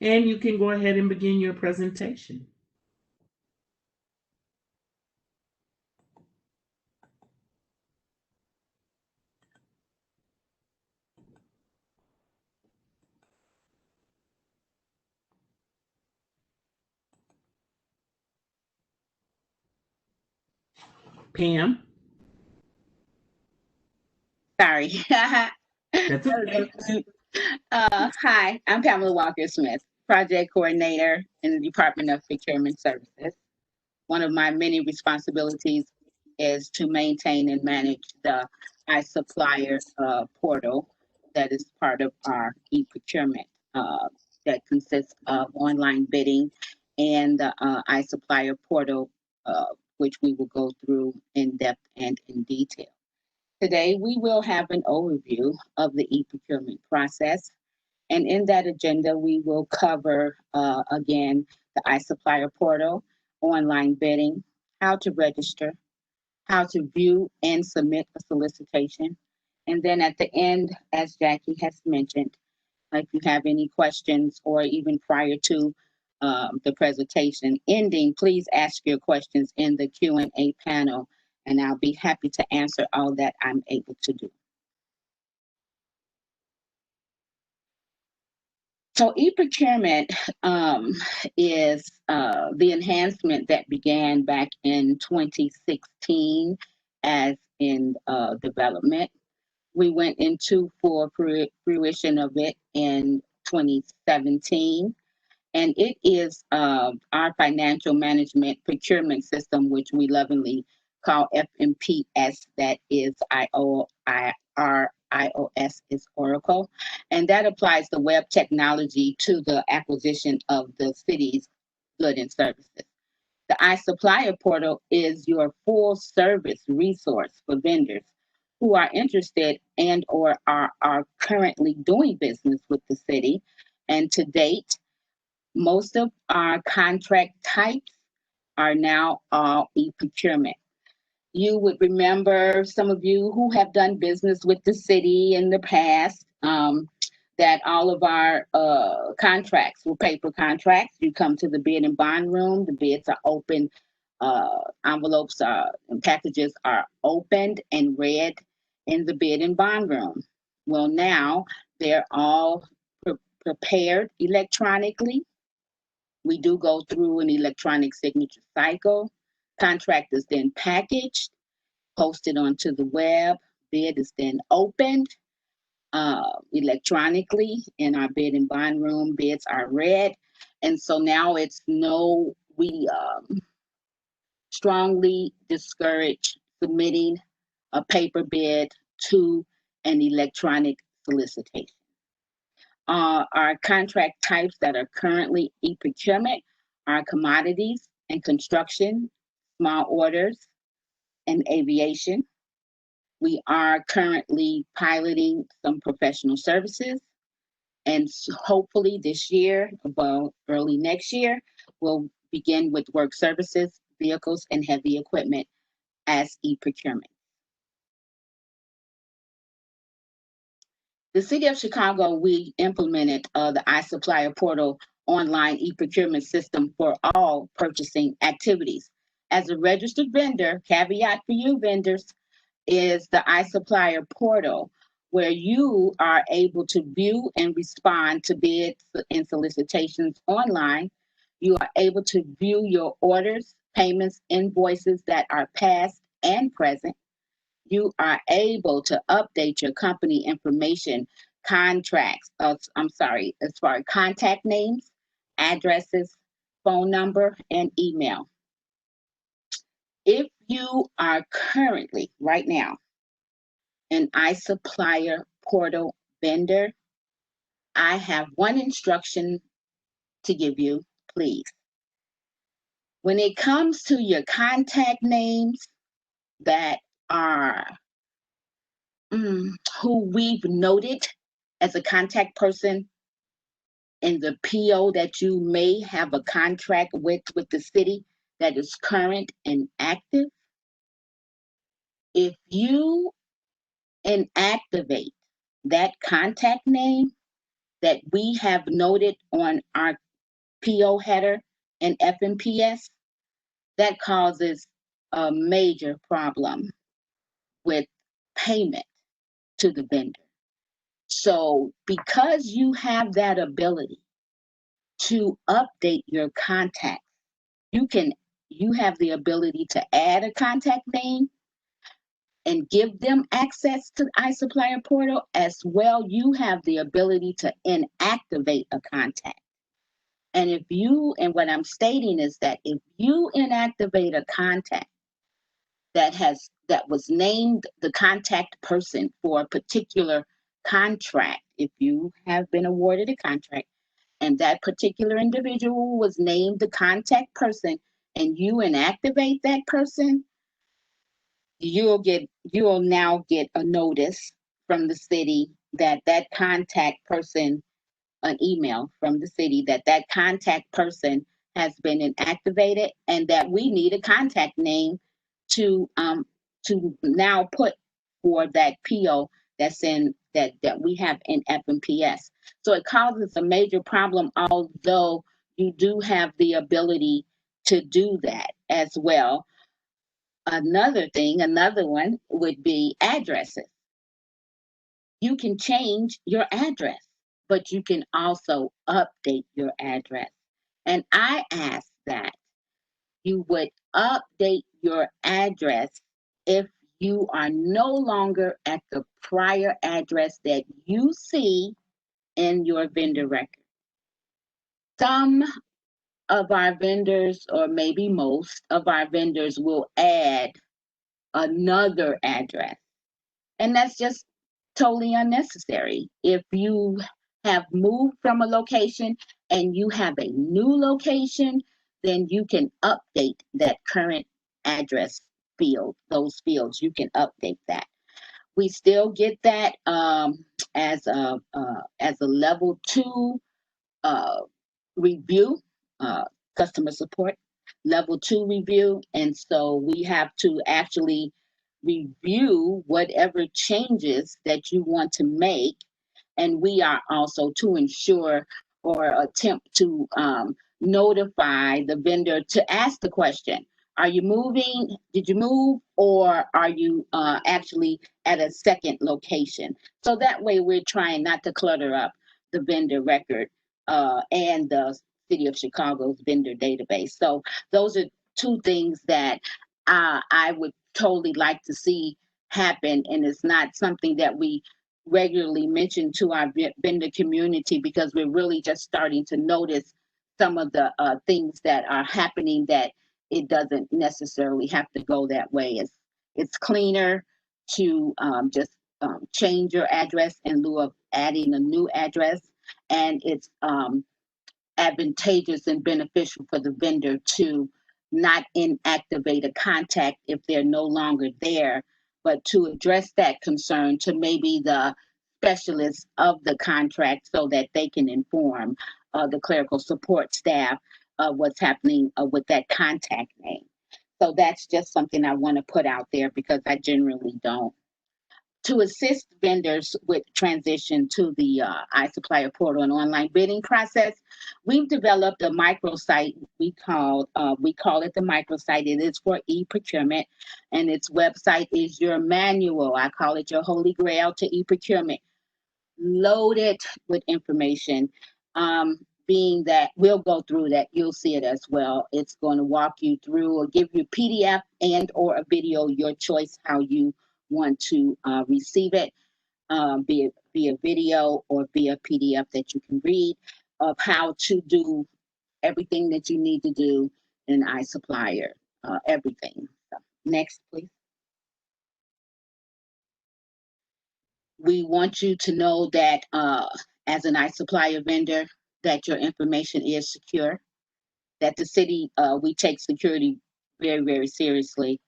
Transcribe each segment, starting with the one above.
And you can go ahead and begin your presentation. Pam, Sorry. that's okay. Hi, I'm Pamela Walker Smith, Project Coordinator in the Department of Procurement Services. One of my many responsibilities is to maintain and manage the iSupplier portal that is part of our eProcurement that consists of online bidding and the iSupplier portal, which we will go through in depth and in detail. Today, we will have an overview of the e-procurement process. And in that agenda, we will cover, again, the iSupplier portal, online bidding, how to register, how to view and submit a solicitation. And then at the end, as Jackie has mentioned, if you have any questions or even prior to the presentation ending, please ask your questions in the Q&A panel, and I'll be happy to answer all that I'm able to do. So eProcurement is the enhancement that began back in 2016 as in development. We went into full fruition of it in 2017. And it is our financial management procurement system, which we lovingly call FMPS, that is iOS is Oracle. And that applies the web technology to the acquisition of the city's goods and services. The iSupplier portal is your full service resource for vendors who are interested and or are currently doing business with the city. And to date, most of our contract types are now all e-procurement. You would remember, some of you who have done business with the city in the past, that all of our contracts were paper contracts. You come to the bid and bond room, the bids are open, envelopes and packages are opened and read in the bid and bond room. Well, now they're all prepared electronically. We do go through an electronic signature cycle. Contract is then packaged, posted onto the web. Bid is then opened electronically in our bid and bond room. Bids are read. And so now we strongly discourage submitting a paper bid to an electronic solicitation. Our contract types that are currently e-procurement are commodities and construction, small orders, and aviation. We are currently piloting some professional services, and hopefully this year, well, early next year, we'll begin with work services, vehicles, and heavy equipment as e-procurement. The City of Chicago, we implemented the iSupplier portal online e-procurement system for all purchasing activities. As a registered vendor, caveat for you vendors, is the iSupplier portal, where you are able to view and respond to bids and solicitations online. You are able to view your orders, payments, invoices that are past and present. You are able to update your company information, contracts, as far as contact names, addresses, phone number, and email. If you are currently, right now, an iSupplier portal vendor, I have one instruction to give you, please. When it comes to your contact names that are who we've noted as a contact person in the PO that you may have a contract with the city that is current and active, if you inactivate that contact name, that we have noted on our PO header and FMPS, that causes a major problem with payment to the vendor. So because you have that ability to update your contacts, you have the ability to add a contact name and give them access to the iSupplier portal. As well, you have the ability to inactivate a contact. And what I'm stating is that if you inactivate a contact that was named the contact person for a particular contract, if you have been awarded a contract and that particular individual was named the contact person and you inactivate that person, you'll now get a notice from the city that contact person, an email from the city that contact person has been inactivated, and that we need a contact name to now put for that PO that's in that we have in FMPS. So it causes a major problem, although you do have the ability to do that as well. Another one would be addresses. You can change your address, but you can also update your address. And I ask that you would update your address if you are no longer at the prior address that you see in your vendor record. Some of our vendors, or maybe most of our vendors, will add another address. And that's just totally unnecessary. If you have moved from a location and you have a new location, then you can update that current address field, those fields, you can update that. We still get that as a level 2 review, customer support, level 2 review. And so we have to actually review whatever changes that you want to make. And we are also to ensure or attempt to notify the vendor to ask the question, are you moving? Did you move? Or are you actually at a second location? So that way we're trying not to clutter up the vendor record and the City of Chicago's vendor database. So those are two things that I would totally like to see happen, and it's not something that we regularly mention to our vendor community, because we're really just starting to notice some of the things that are happening, that it doesn't necessarily have to go that way. It's cleaner to just change your address in lieu of adding a new address, and it's advantageous and beneficial for the vendor to not inactivate a contact if they're no longer there, but to address that concern to maybe the specialists of the contract so that they can inform the clerical support staff what's happening with that contact name. So that's just something I want to put out there, because I generally don't. To assist vendors with transition to the iSupplier portal and online bidding process, we've developed a microsite. We call it the microsite. It is for eProcurement, and its website is your manual. I call it your holy grail to eProcurement, loaded with information. Being that we'll go through that, you'll see it as well. It's going to walk you through or give you PDF and or a video, your choice how you want to receive it, be a video or via PDF that you can read, of how to do everything that you need to do in iSupplier, everything. So, next, please. We want you to know that as an iSupplier vendor, that your information is secure, that the city, we take security very, very seriously.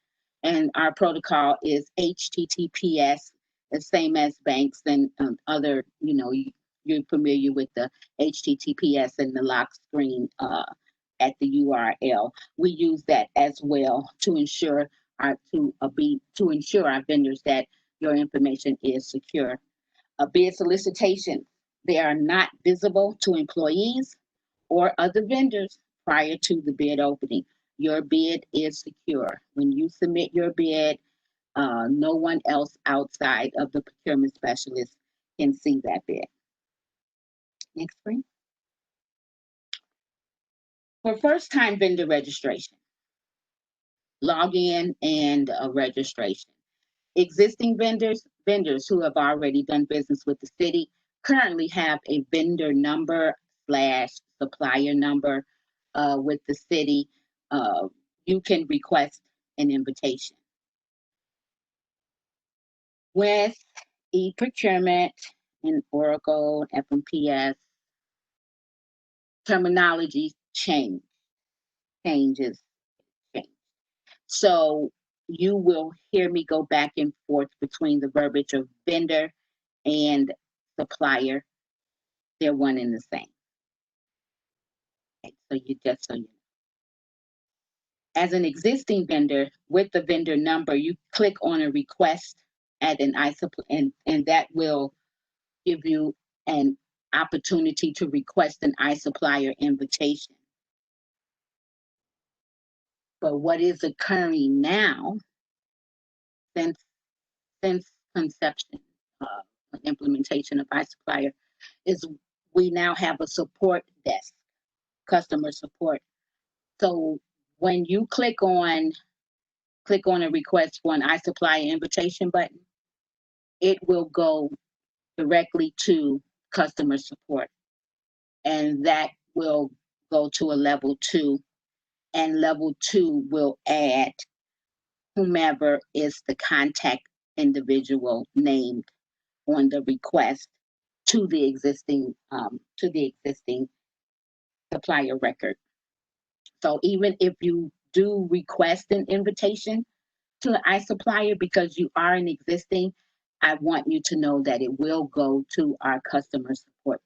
And our protocol is HTTPS, the same as banks and other, you're familiar with the HTTPS and the lock screen at the URL. We use that as well to ensure our vendors that your information is secure. Bid solicitation. They are not visible to employees or other vendors prior to the bid opening. Your bid is secure. When you submit your bid, no one else outside of the procurement specialist can see that bid. Next screen. For first-time vendor registration, login and registration. Existing vendors who have already done business with the city currently have a vendor number / supplier number with the city. You can request an invitation. With eProcurement and Oracle, FMPS, terminology changes. So you will hear me go back and forth between the verbiage of vendor and supplier. They're one and the same. Okay, so you know. As an existing vendor with the vendor number, you click on a request at an iSupplier, and that will give you an opportunity to request an iSupplier invitation. But what is occurring now, since conception, implementation of iSupplier, is we now have a support desk, customer support. So when you click on a request for an iSupplier invitation button, it will go directly to customer support, and that will go to a level 2, and level 2 will add whomever is the contact individual named on the request to the existing supplier record. So even if you do request an invitation to an iSupplier because you are an existing, I want you to know that it will go to our customer support.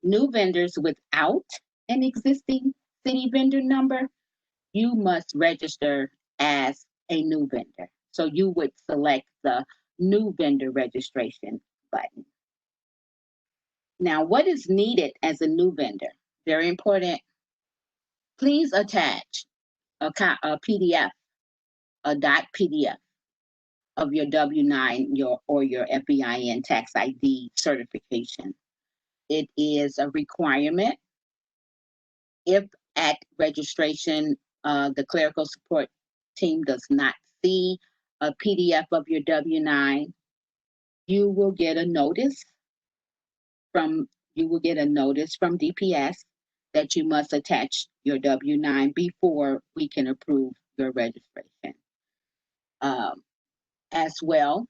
New vendors without an existing city vendor number, you must register as a new vendor. So you would select the new vendor registration button. Now, what is needed as a new vendor? Very important. Please attach a PDF, a .pdf of your W-9 or your FEIN tax ID certification. It is a requirement. If at registration, the clerical support team does not see a PDF of your W-9, you will get a notice from DPS that you must attach your W-9 before we can approve your registration. As well,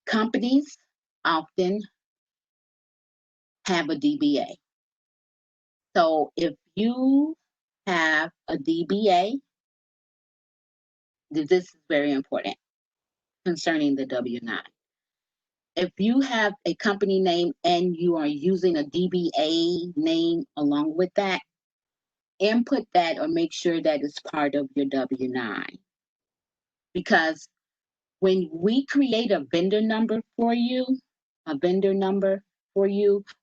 companies often have a DBA. So if you have a DBA, this is very important concerning the W-9. If you have a company name and you are using a DBA name along with that, input that or make sure that it's part of your W-9. Because when we create a vendor number for you,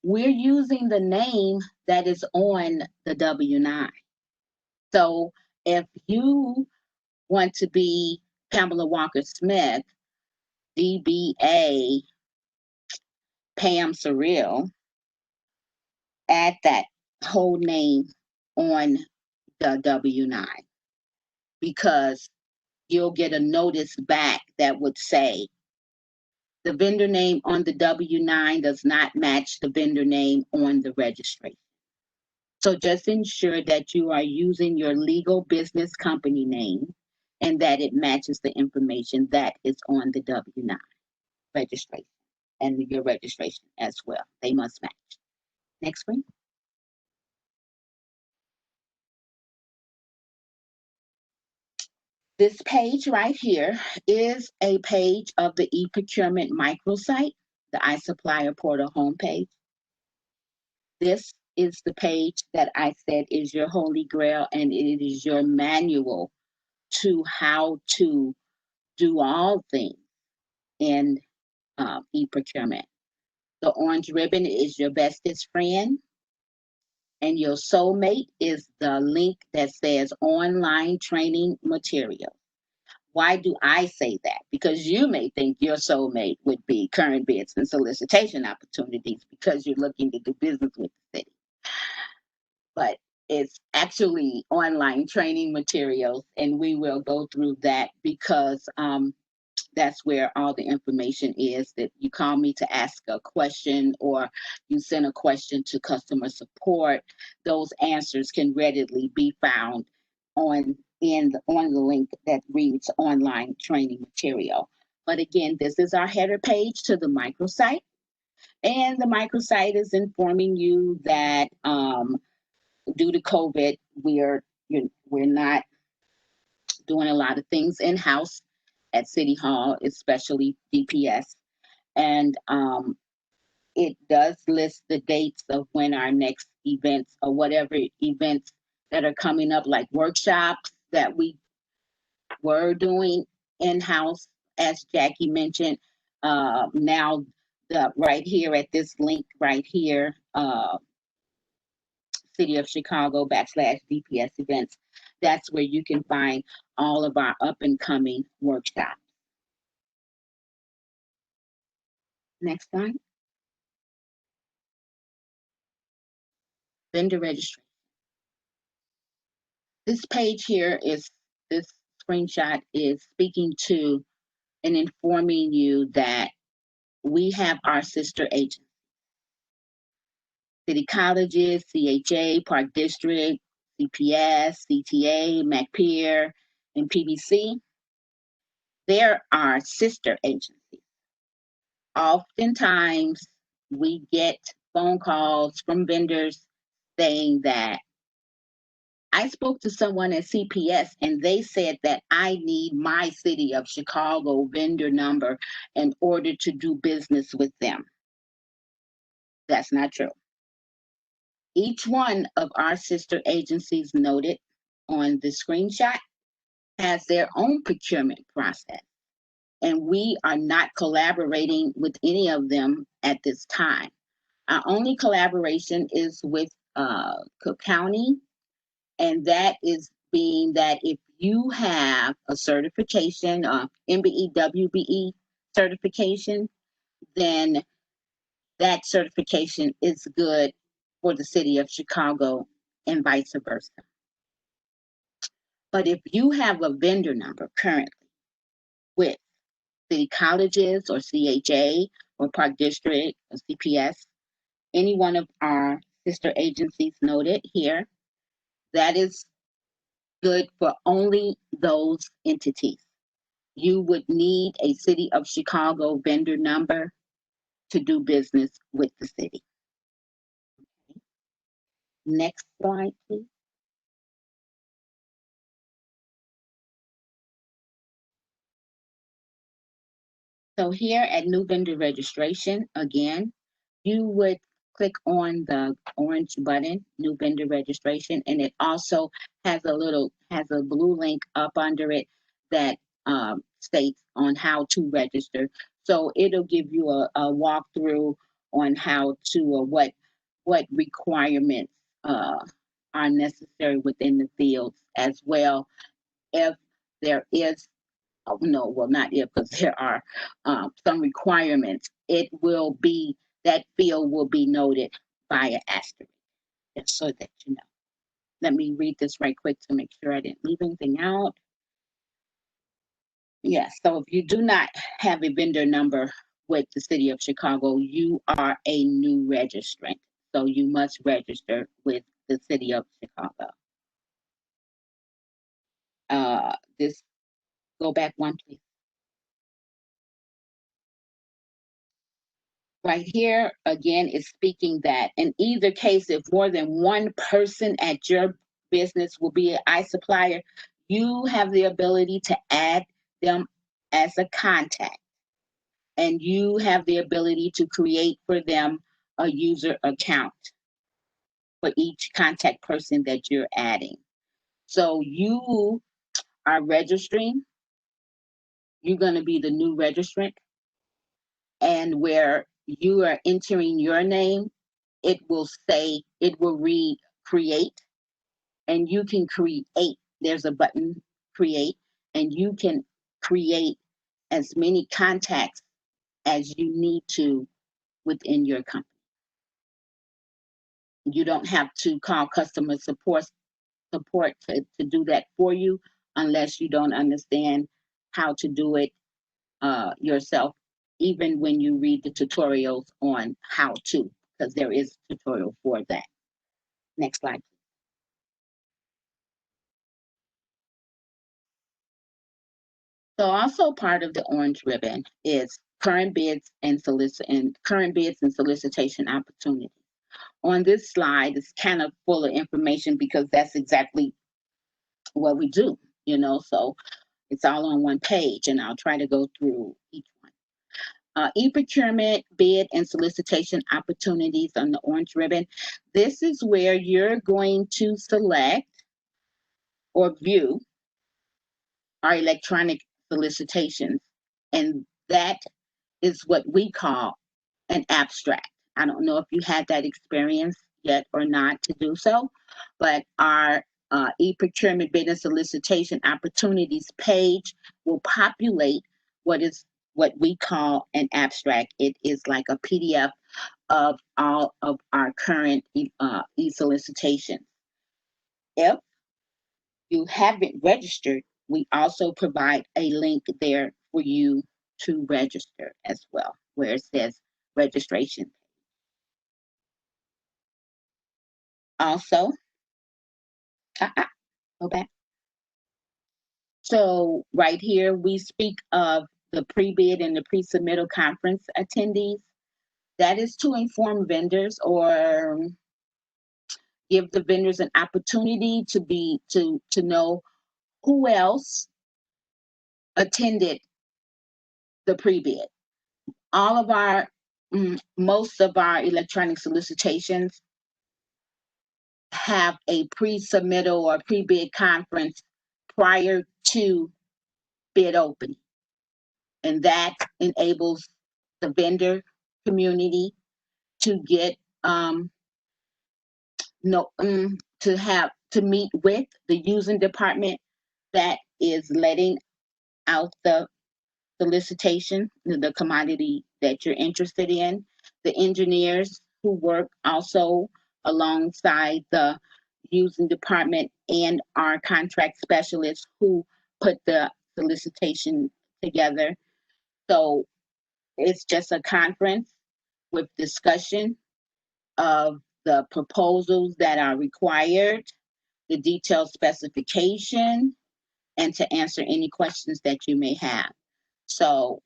we're using the name that is on the W-9. So if you want to be Pamela Walker Smith, DBA Pam Surreal, add that whole name on the W-9, because you'll get a notice back that would say the vendor name on the W-9 does not match the vendor name on the registration. So just ensure that you are using your legal business company name and that it matches the information that is on the W-9 registration and your registration as well. They must match. Next screen. This page right here is a page of the eProcurement microsite, the iSupplier portal homepage. This is the page that I said is your holy grail, and it is your manual to how to do all things in eProcurement. The orange ribbon is your bestest friend, and your soulmate is the link that says online training material. Why do I say that? Because you may think your soulmate would be current bids and solicitation opportunities because you're looking to do business with the city. But it's actually online training materials, and we will go through that because that's where all the information is. That you call me to ask a question or you send a question to customer support, those answers can readily be found on the link that reads online training material. But again, this is our header page to the microsite, and the microsite is informing you that due to COVID, we're not doing a lot of things in house at City Hall, especially DPS. And it does list the dates of when our next events or whatever events that are coming up, like workshops that we were doing in house, as Jackie mentioned. Now, right here at this link right here, City of Chicago /DPS events, that's where you can find all of our up and coming workshops. Next slide. Vendor registration. This page here this screenshot is speaking to and informing you that we have our sister agents. City colleges, CHA, Park District, CPS, CTA, MacPeer, and PBC. There are sister agencies. Oftentimes, we get phone calls from vendors saying that I spoke to someone at CPS and they said that I need my City of Chicago vendor number in order to do business with them. That's not true. Each one of our sister agencies noted on the screenshot has their own procurement process, and we are not collaborating with any of them at this time. Our only collaboration is with Cook County, and that is being that if you have a certification, MBE, WBE certification, then that certification is good for the City of Chicago and vice versa. But if you have a vendor number currently with city colleges or CHA or Park District or CPS, any one of our sister agencies noted here, that is good for only those entities. You would need a City of Chicago vendor number to do business with the city. Next slide, please. So here at new vendor registration, again, you would click on the orange button, new vendor registration, and it also has a blue link up under it that states on how to register. So it'll give you a walkthrough on how to, what requirements are necessary within the fields as well. If there is, oh, no, well, not if, because there are some requirements, that field will be noted by an asterisk, just so that you know. Let me read this right quick to make sure I didn't leave anything out. Yes, so if you do not have a vendor number with the City of Chicago, you are a new registrant. So you must register with the City of Chicago. This, go back one, please. Right here, again, is speaking that in either case, if more than one person at your business will be an iSupplier, you have the ability to add them as a contact. And you have the ability to create for them a user account for each contact person that you're adding. So you are registering. You're going to be the new registrant. and where you are entering your name, it will read create, and you can create. There's a button, create, and you can create as many contacts as you need to within your company. You don't have to call customer support to do that for you unless you don't understand how to do it yourself, even when you read the tutorials on how to, because there is a tutorial for that. Next slide. So also part of the orange ribbon is current bids and solicitation opportunities. On this slide, it's kind of full of information because that's exactly what we do, so it's all on one page, and I'll try to go through each one. eProcurement, bid, and solicitation opportunities on the orange ribbon. This is where you're going to select or view our electronic solicitations, and that is what we call an abstract. I don't know if you had that experience yet or not to do so, but our eProcurement bid and solicitation opportunities page will populate what we call an abstract. It is like a PDF of all of our current e-solicitations. If you haven't registered, we also provide a link there for you to register as well, where it says registration. Also, go back. So right here, we speak of the pre-bid and the pre-submittal conference attendees. That is to inform vendors or give the vendors an opportunity to know who else attended the pre-bid. Most of our electronic solicitations have a pre-submittal or pre-bid conference prior to bid opening. And that enables the vendor community to get to meet with the using department that is letting out the solicitation, the commodity that you're interested in, the engineers who work also alongside the using department, and our contract specialists who put the solicitation together. So it's just a conference with discussion of the proposals that are required, the detailed specification, and to answer any questions that you may have. So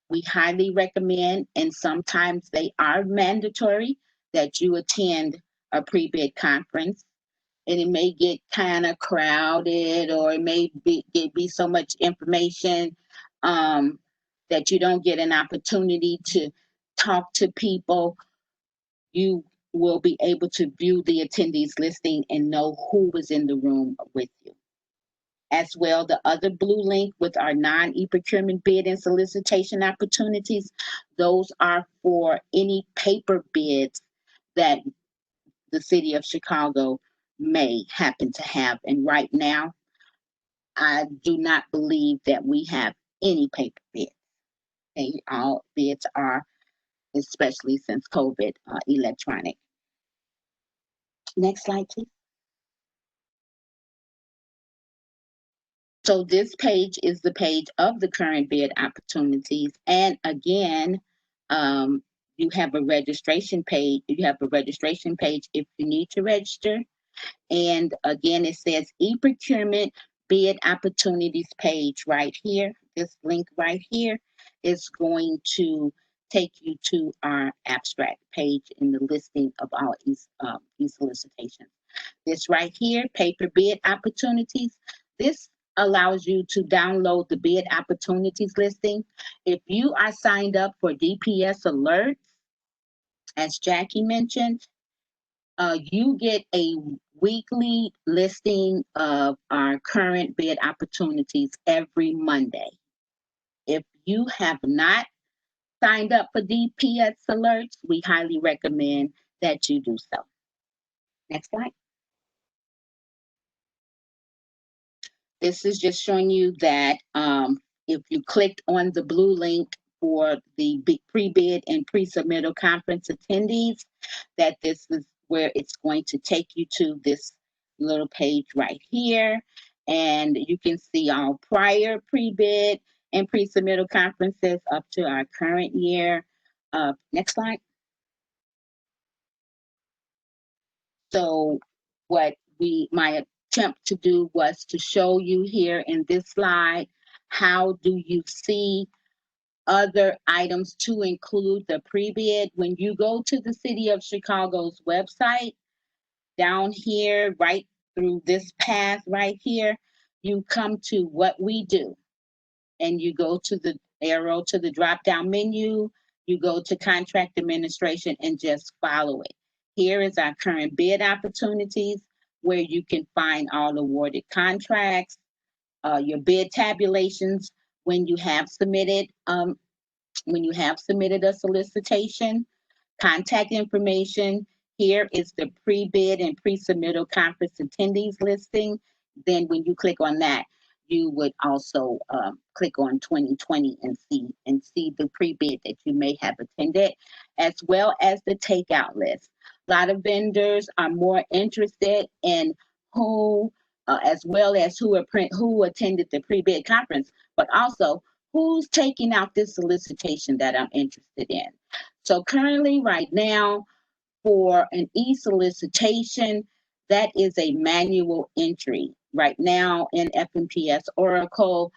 we highly recommend, and sometimes they are mandatory, that you attend a pre-bid conference. And it may get kind of crowded, or it may be so much information that you don't get an opportunity to talk to people. You will be able to view the attendees listing and know who was in the room with you. As well, the other blue link with our non-eProcurement bid and solicitation opportunities, those are for any paper bids that the city of Chicago may happen to have. And right now, I do not believe that we have any paper bids. Okay, all bids are, especially since COVID, electronic. Next slide, please. So this page is the page of the current bid opportunities. And again, you have a registration page. You have a registration page if you need to register. And again, it says eProcurement bid opportunities page right here. This link right here is going to take you to our abstract page in the listing of our e-solicitations. This right here, paper bid opportunities. This allows you to download the bid opportunities listing. If you are signed up for DPS alerts, as Jackie mentioned, you get a weekly listing of our current bid opportunities every Monday. If you have not signed up for DPS alerts, we highly recommend that you do so. Next slide. This is just showing you that if you clicked on the blue link for the pre-bid and pre-submittal conference attendees, that this is where it's going to take you to this little page right here. And you can see all prior pre-bid and pre-submittal conferences up to our current year. Next slide. So what my attempt to do was to show you here in this slide, how do you see other items to include the pre-bid. When you go to the City of Chicago's website, down here, right through this path right here, you come to what we do. And you go to the arrow to the drop-down menu, you go to contract administration and just follow it. Here is our current bid opportunities, where you can find all awarded contracts, your bid tabulations when you have submitted a solicitation, contact information. Here is the pre-bid and pre-submittal conference attendees listing. Then when you click on that, you would also click on 2020 and see the pre-bid that you may have attended, as well as the takeout list. A lot of vendors are more interested in who, as well as who attended the pre-bid conference, but also who's taking out this solicitation that I'm interested in. So currently, right now, for an e-solicitation, that is a manual entry. Right now in F&PS Oracle,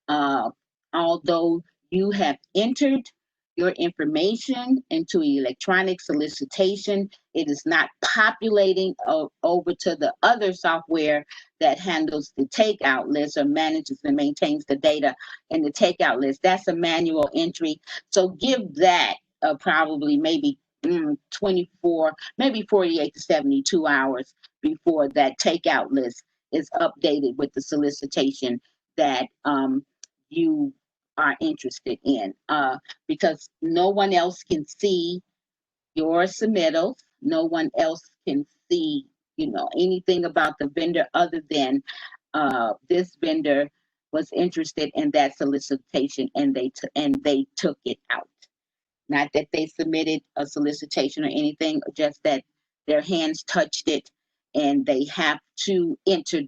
although you have entered your information into electronic solicitation, it is not populating over to the other software that handles the takeout list or manages and maintains the data in the takeout list. That's a manual entry. So give that probably maybe 24, maybe 48 to 72 hours before that takeout list is updated with the solicitation that you are interested in, because no one else can see your submittals. No one else can see, anything about the vendor other than this vendor was interested in that solicitation and they took it out. Not that they submitted a solicitation or anything, just that their hands touched it and they have to enter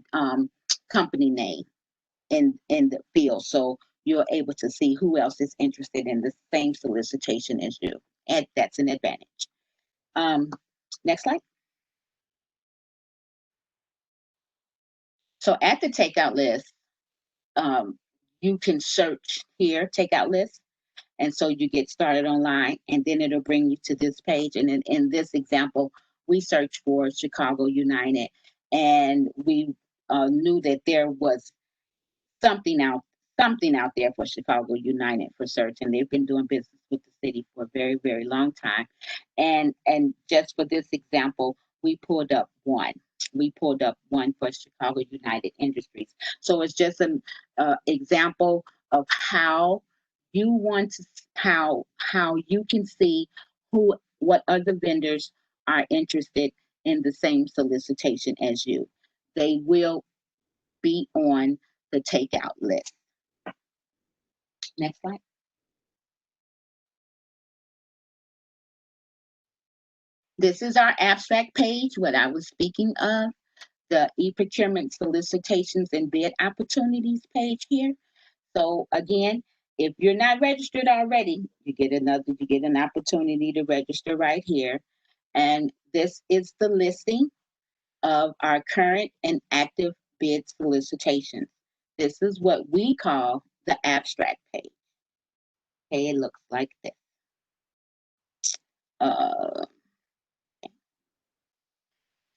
company name in the field. So you're able to see who else is interested in the same solicitation as you. And that's an advantage. Next slide. So at the takeout list, you can search here, takeout list. And so you get started online and then it'll bring you to this page. And in this example, we searched for Chicago United and we knew that there was something out there for Chicago United for search, and they've been doing business with the city for a very, very long time. And just for this example, we pulled up one. We pulled up one for Chicago United Industries. So it's just an example of how you want to how you can see what other vendors are interested in the same solicitation as you. They will be on the takeout list. Next slide. This is our abstract page, what I was speaking of, the eProcurement solicitations and bid opportunities page here. So again, if you're not registered already, you get an opportunity to register right here. And this is the listing of our current and active bid solicitations. This is what we call the abstract page. Okay, it looks like this.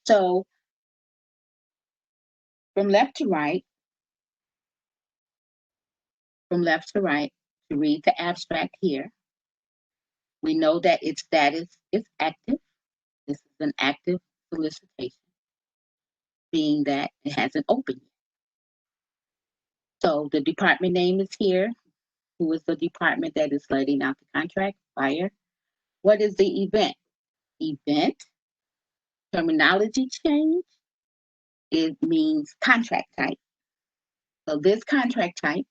So from left to right, to read the abstract here, we know that its status is active. This is an active solicitation, being that it hasn't opened yet. So the department name is here. Who is the department that is letting out the contract? Buyer. What is the event? Event, terminology change, it means contract type. So this contract type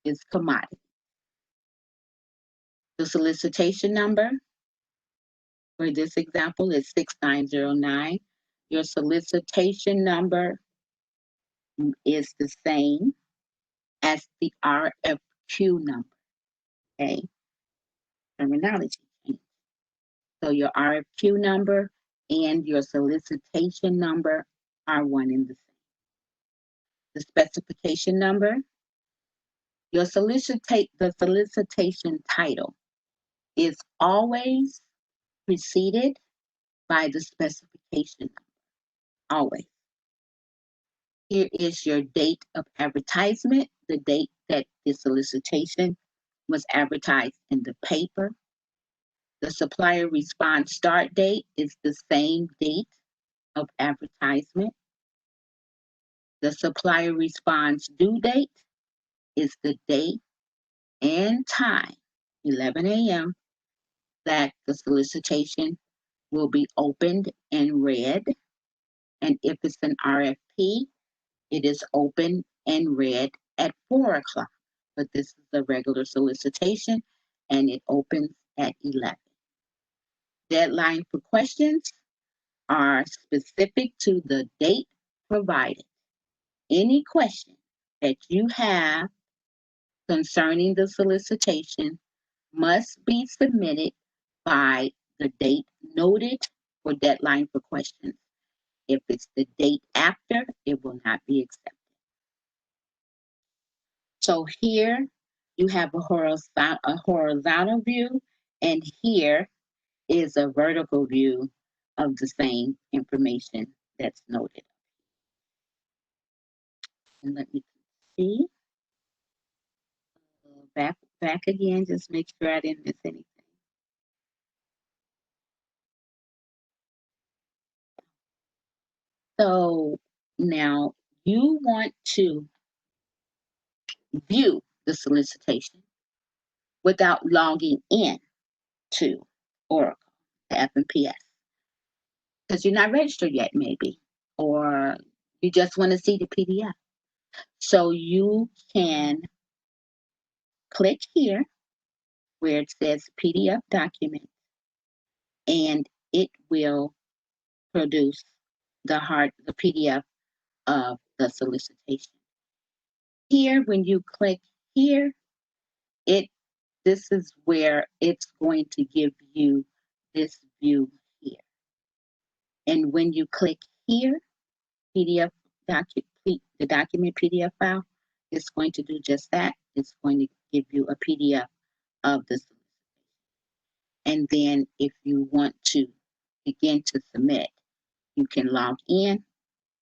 is commodity. The solicitation number for this example is 6909. Your solicitation number is the same as the RFQ number. Okay, terminology change. So your RFQ number and your solicitation number are one and the same. The specification number, the solicitation title is always preceded by the specification number, always. Here is your date of advertisement, the date that the solicitation was advertised in the paper. The supplier response start date is the same date of advertisement. The supplier response due date is the date and time, 11 a.m., that the solicitation will be opened and read. And if it's an RFP, it is open and read at 4 o'clock. But this is a regular solicitation and it opens at 11. Deadline for questions are specific to the date provided. Any question that you have concerning the solicitation must be submitted by the date noted for deadline for questions. If it's the date after, it will not be accepted. So here you have a horizontal view, and here is a vertical view of the same information that's noted. And let me see. Back again, just make sure I didn't miss anything. So now you want to view the solicitation without logging in to Oracle, the F&PS, because you're not registered yet, maybe, or you just want to see the PDF. So you can click here where it says PDF document, and it will produce the PDF of the solicitation. Here, when you click here, this is where it's going to give you this view here. And when you click here, the document PDF file, it's going to do just that. It's going to give you a PDF of the solicitation. And then if you want to begin to submit, you can log in,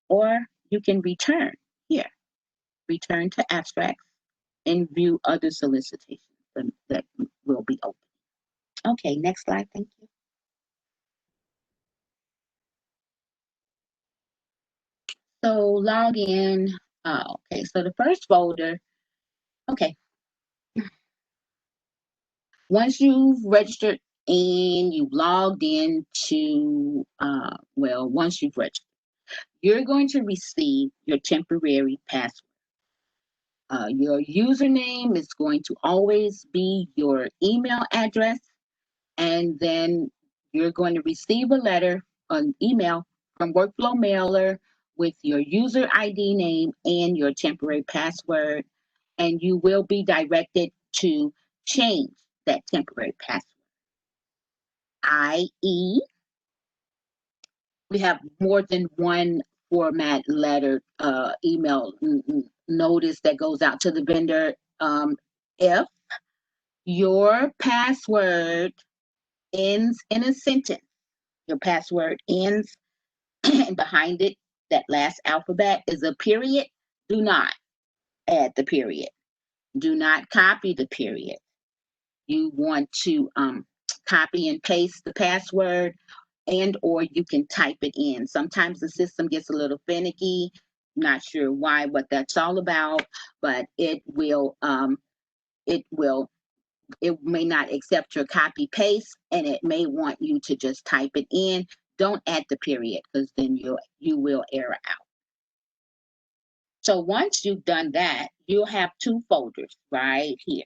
or you can return here. Return to abstracts and view other solicitations that will be open. Okay, next slide, thank you. So log in. Okay, so the first folder, okay. Once you've registered and you've logged into, once you've registered, you're going to receive your temporary password. Your username is going to always be your email address, and then you're going to receive a letter, an email from Workflow Mailer with your user ID name and your temporary password, and you will be directed to change that temporary password. i.e., we have more than one format letter, email notice that goes out to the vendor. If your password ends in a sentence, your password ends and behind it, that last alphabet is a period, do not add the period. Do not copy the period. You want to copy and paste the password, and or you can type it in. Sometimes the system gets a little finicky. Not sure why, what that's all about, but it will it may not accept your copy paste, and it may want you to just type it in. Don't add the period, because then you will error out. So once you've done that, you'll have two folders right here.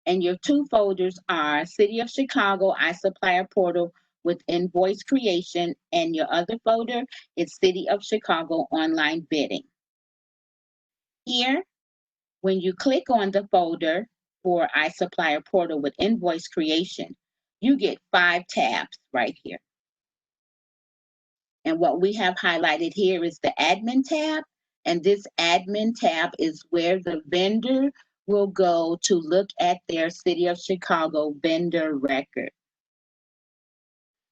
And your two folders are City of Chicago iSupplier portal with invoice creation, and your other folder is City of Chicago online bidding. Here, when you click on the folder for iSupplier portal with invoice creation, you get 5 tabs right here. And what we have highlighted here is the admin tab. And this admin tab is where the vendor will go to look at their City of Chicago vendor record.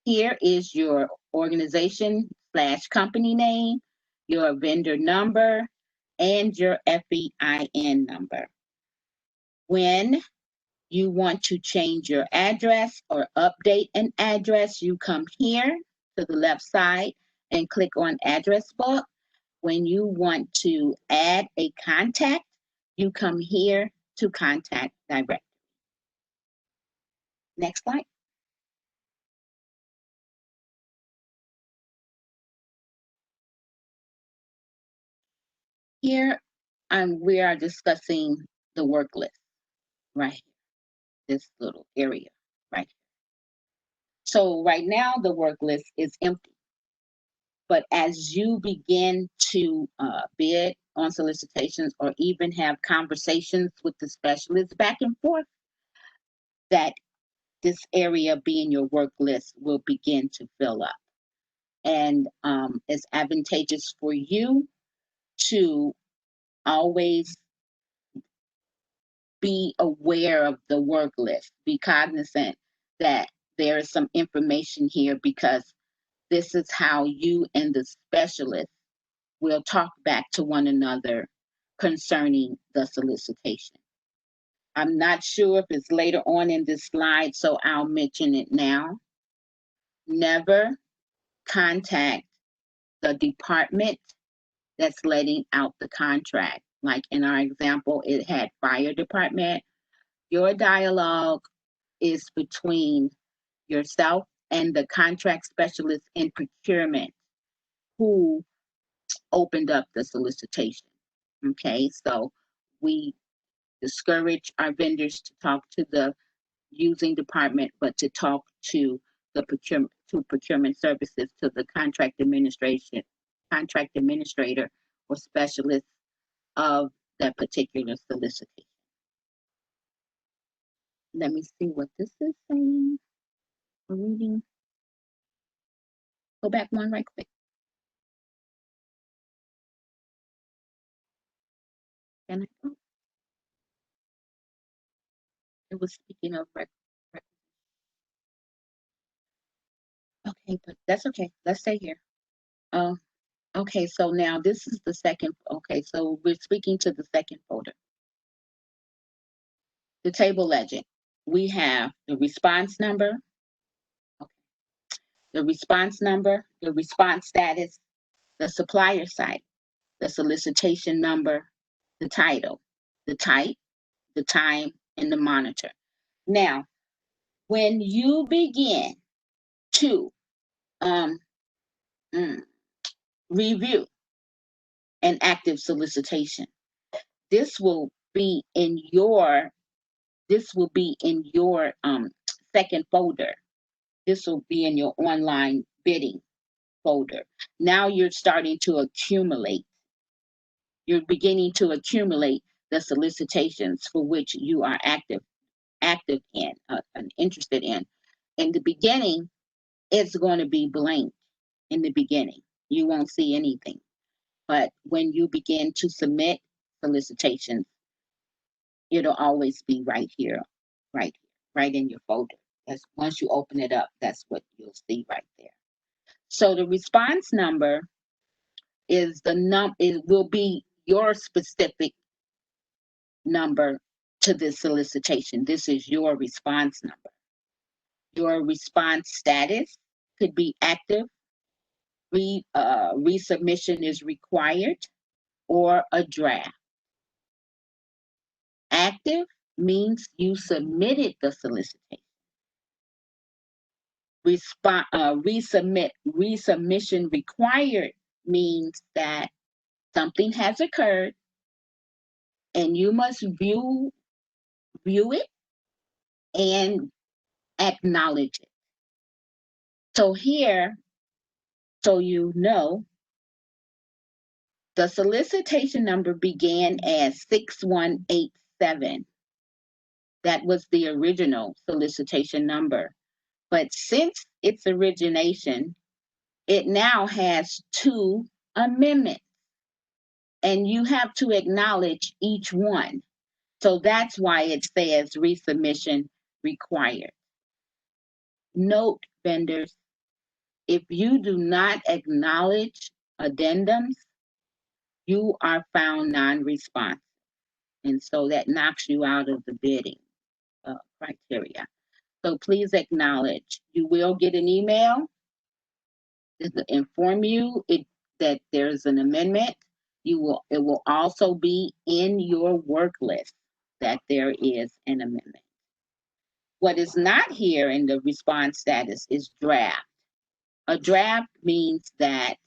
Here is your organization/company name, your vendor number, and your FEIN number. When you want to change your address or update an address, you come here to the left side and click on address book. When you want to add a contact, you come here to contact directory. Next slide. Here we are discussing the work list, right? This little area, right? So right now the work list is empty. But as you begin to bid on solicitations or even have conversations with the specialists back and forth, that this area being your work list will begin to fill up. And it's advantageous for you to always be aware of the work list, be cognizant that there is some information here, because this is how you and the specialist will talk back to one another concerning the solicitation. I'm not sure if it's later on in this slide, so I'll mention it now. Never contact the department that's letting out the contract. Like in our example, it had fire department. Your dialogue is between yourself and the contract specialist in procurement who opened up the solicitation. Okay, so we discourage our vendors to talk to the using department, but to talk to the procurement services, to the contract administrator or specialist of that particular solicitation. Let me see what this is saying. Reading. Go back one right quick. Can I go? It was speaking of okay, but that's okay. Let's stay here. Okay, so now this is the second. Okay, so we're speaking to the second folder. The table legend. We have the response number, the response number, the response status, the supplier site, the solicitation number, the title, the type, the time, and the monitor. Now, when you begin to review an active solicitation, this will be in your second folder. This will be in your online bidding folder. Now you're starting to accumulate. You're beginning to accumulate the solicitations for which you are active in, and interested in. In the beginning, it's going to be blank. In the beginning, you won't see anything. But when you begin to submit solicitations, it'll always be right here, right in your folder. Once you open it up, that's what you'll see right there. So the response number is it will be your specific number to this solicitation. This is your response number. Your response status could be active, resubmission is required, or a draft. Active means you submitted the solicitation. Resubmission required means that something has occurred and you must view it and acknowledge it. So here, so you know, the solicitation number began as 6187. That was the original solicitation number. But since its origination, it now has 2 amendments, and you have to acknowledge each one. So that's why it says resubmission required. Note, vendors, if you do not acknowledge addendums, you are found non-responsive. And so that knocks you out of the bidding criteria. So please acknowledge. You will get an email to inform you that there's an amendment. It will also be in your work list that there is an amendment. What is not here in the response status is draft. A draft means that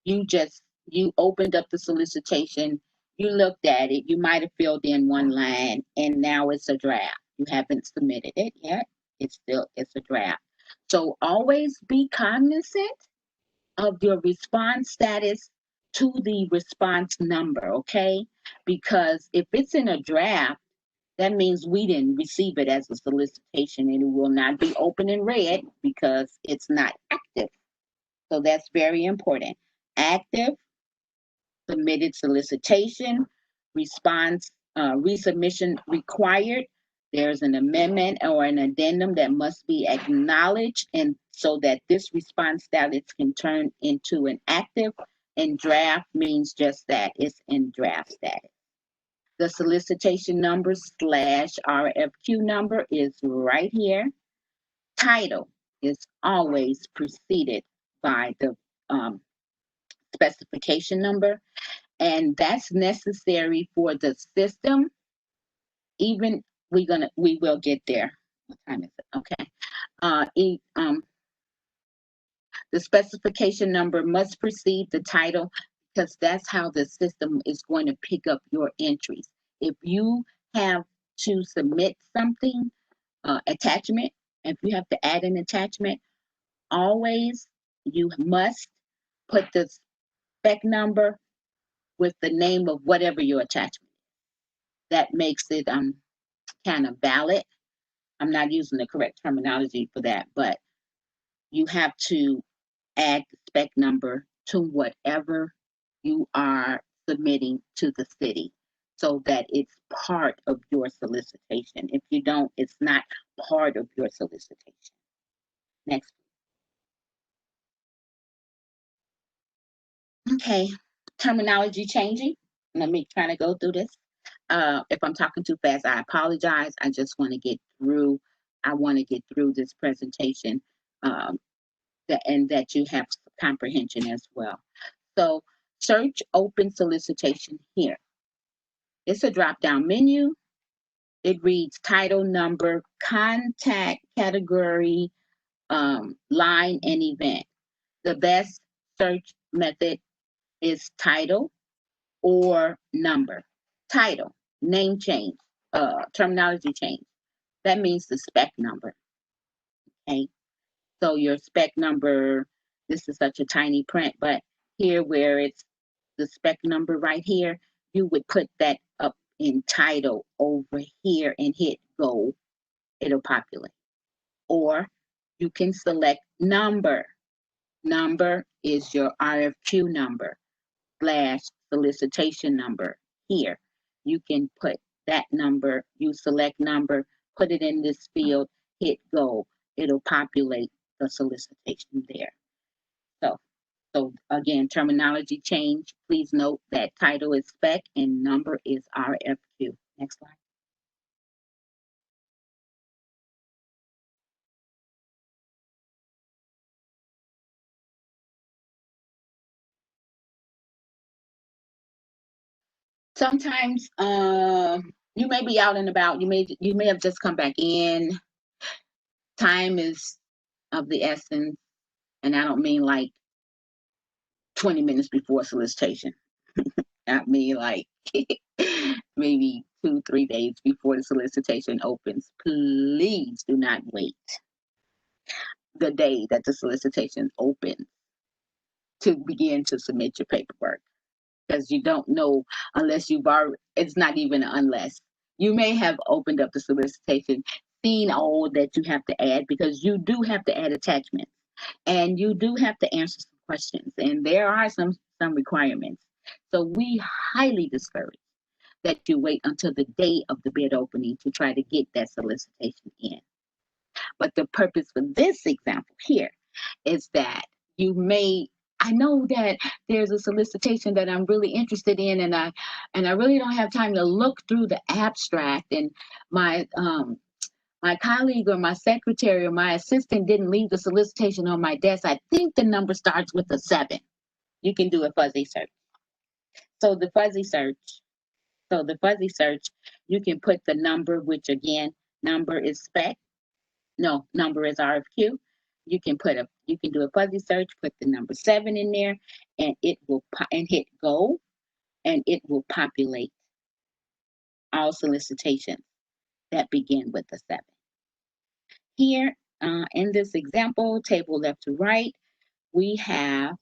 you opened up the solicitation, you looked at it, you might have filled in one line, and now it's a draft. You haven't submitted it yet. It's a draft. So always be cognizant of your response status to the response number, okay? Because if it's in a draft, that means we didn't receive it as a solicitation, and it will not be open and read because it's not active. So that's very important. Active, submitted solicitation, response, resubmission required. There's an amendment or an addendum that must be acknowledged, and so that this response status can turn into an active, and draft means just that, it's in draft status. The solicitation number / RFQ number is right here. Title is always preceded by the specification number, and that's necessary for the system. Even we will get there. What time is it? Okay. The specification number must precede the title because that's how the system is going to pick up your entries. If you have to submit something, attachment, if you have to add an attachment, always you must put the spec number with the name of whatever your attachment is. That makes it kind of valid. I'm not using the correct terminology for that, but you have to add the spec number to whatever you are submitting to the city so that it's part of your solicitation. If you don't, it's not part of your solicitation. Next. Okay, terminology changing. Let me try to go through this. If I'm talking too fast, I apologize. I just want to get through. I want to get through this presentation and that you have comprehension as well. So search open solicitation here. It's a drop-down menu. It reads title, number, contact, category, line, and event. The best search method is title or number. Title, name change, terminology change. That means the spec number. Okay, so your spec number, this is such a tiny print, but here where it's the spec number right here, you would put that up in title over here and hit go. It'll populate. Or you can select number. Number is your RFQ number / solicitation number here. You can put that number, you select number, put it in this field, hit go. It'll populate the solicitation there. So again, terminology change. Please note that title is spec and number is RFQ. Next slide. Sometimes You may be out and about. You may have just come back in. Time is of the essence, and I don't mean like 20 minutes before solicitation. I mean like maybe 2-3 days before the solicitation opens. Please do not wait the day that the solicitation opens to begin to submit your paperwork, because you don't know unless you've already, it's not even unless. You may have opened up the solicitation, seen all that you have to add, because you do have to add attachments and you do have to answer some questions, and there are some requirements. So we highly discourage that you wait until the day of the bid opening to try to get that solicitation in. But the purpose for this example here is that you may, I know that there's a solicitation that I'm really interested in, and I really don't have time to look through the abstract, and my colleague or my secretary or my assistant didn't leave the solicitation on my desk. I think the number starts with a 7. You can do a fuzzy search. So the fuzzy search, you can put the number, which again, number is spec. No, number is RFQ. You can do a fuzzy search, put the number 7 in there, and it will and hit go, and it will populate all solicitations that begin with a 7. Here, in this example, table left to right, we have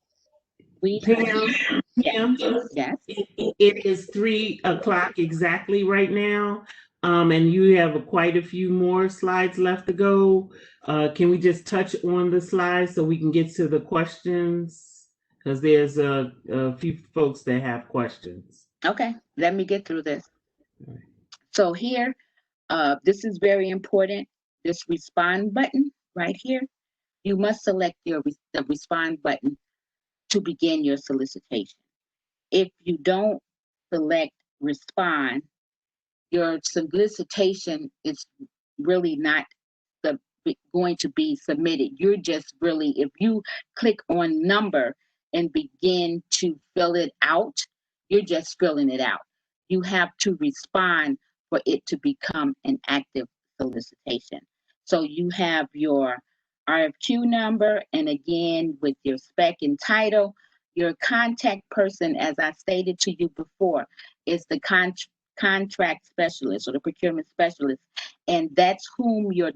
Pam, yes, Pam, it is 3 o'clock exactly right now. And you have quite a few more slides left to go. Can we just touch on the slides so we can get to the questions? Because there's a few folks that have questions. Okay, let me get through this. All right. So here, this is very important. This respond button right here, you must select the respond button to begin your solicitation. If you don't select respond, your solicitation is really not going to be submitted. You're just really, if you click on number and begin to fill it out, you're just filling it out. You have to respond for it to become an active solicitation. So you have your RFQ number, and again, with your spec and title, your contact person, as I stated to you before, is the contract specialist or the procurement specialist, and that's whom your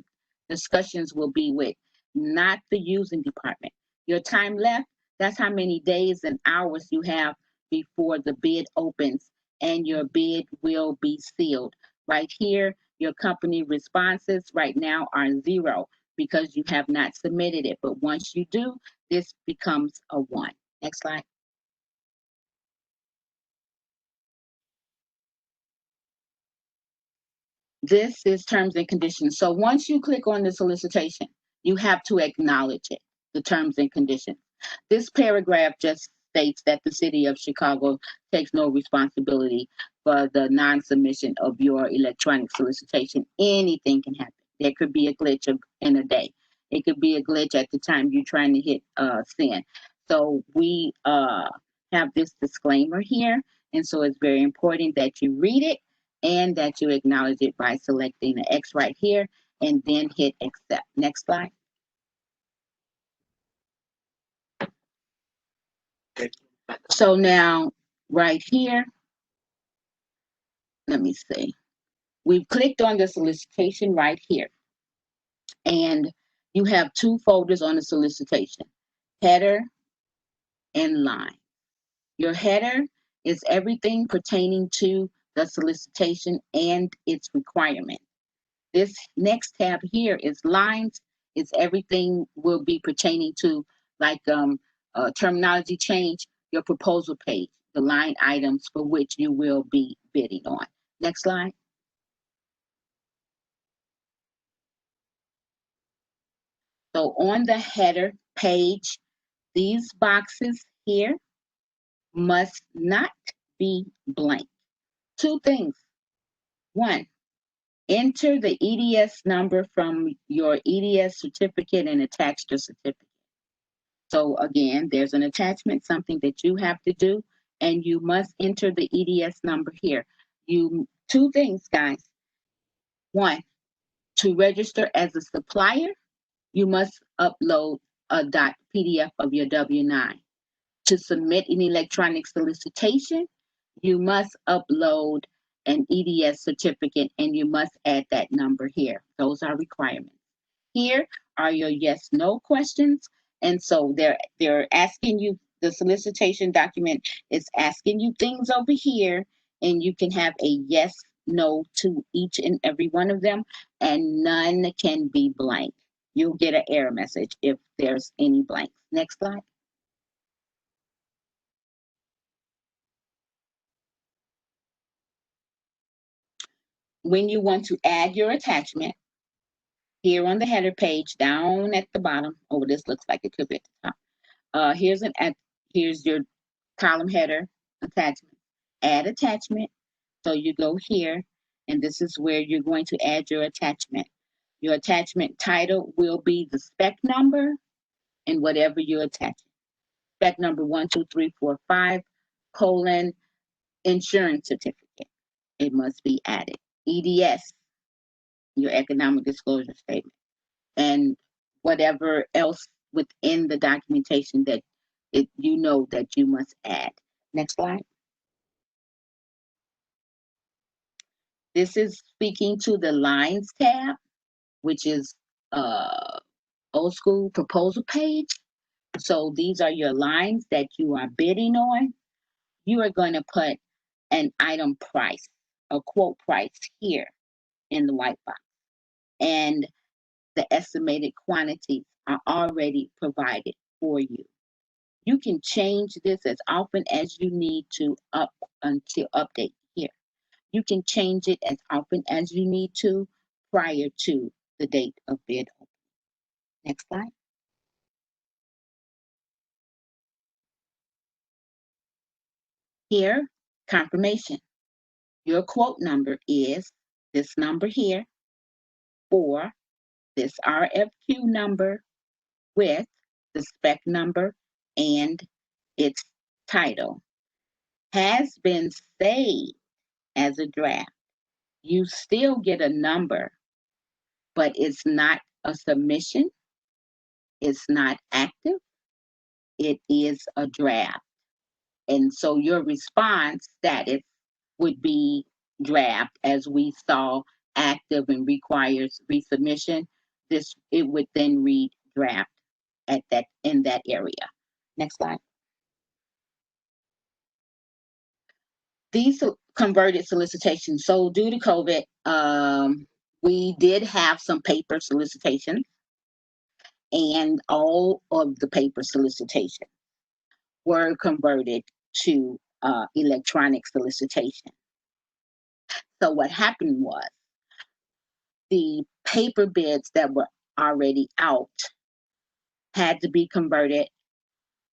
discussions will be with, not the using department. Your time left, that's how many days and hours you have before the bid opens, and your bid will be sealed. Right here, your company responses right now are 0 because you have not submitted it. But once you do, this becomes a 1. Next slide. This is terms and conditions. So once you click on the solicitation, you have to acknowledge it, the terms and conditions. This paragraph just states that the city of Chicago takes no responsibility for the non-submission of your electronic solicitation. Anything can happen. There could be a glitch in a day. It could be a glitch at the time you're trying to hit send. So we have this disclaimer here. And so it's very important that you read it and that you acknowledge it by selecting the X right here and then hit accept. Next slide. So now right here, let me see. We've clicked on the solicitation right here, and you have 2 folders on the solicitation, header and line. Your header is everything pertaining to the solicitation and its requirements. This next tab here is lines. It's everything will be pertaining to like terminology change, your proposal page, the line items for which you will be bidding on. Next slide. So on the header page, these boxes here must not be blank. 2 things. 1, enter the EDS number from your EDS certificate and attach the certificate. So again, there's an attachment, something that you have to do, and you must enter the EDS number here. You two things, guys. One, to register as a supplier, you must upload a .pdf of your W-9. To submit an electronic solicitation, you must upload an EDS certificate and you must add that number here. Those are requirements. Here are your yes/no questions. And so they're asking you, the solicitation document is asking you things over here, and you can have a yes, no to each and every one of them, and none can be blank. You'll get an error message if there's any blanks. Next slide. When you want to add your attachment, here on the header page, down at the bottom, oh, this looks like it could be at the top. Here's your column header attachment. Add attachment. So you go here, and this is where you're going to add your attachment. Your attachment title will be the spec number and whatever you attach. Spec number 1, 2, 3, 4, 5, colon, insurance certificate. It must be added. EDS, your economic disclosure statement, and whatever else within the documentation that you know that you must add. Next slide. This is speaking to the lines tab, which is old school proposal page. So these are your lines that you are bidding on. You are going to put an item price, a quote price here in the white box. And the estimated quantities are already provided for you. You can change this as often as you need to until update here. You can change it as often as you need to prior to the date of bid opening. Next slide. Here, confirmation. Your quote number is this number here for this RFQ number with the spec number and its title. Has been saved as a draft. You still get a number, but it's not a submission. It's not active. It is a draft. And so your response status would be draft, as we saw active and requires resubmission. It would then read draft in that area. Next slide. These converted solicitations. So due to COVID, we did have some paper solicitations, and all of the paper solicitations were converted to electronic solicitation. So what happened was the paper bids that were already out had to be converted,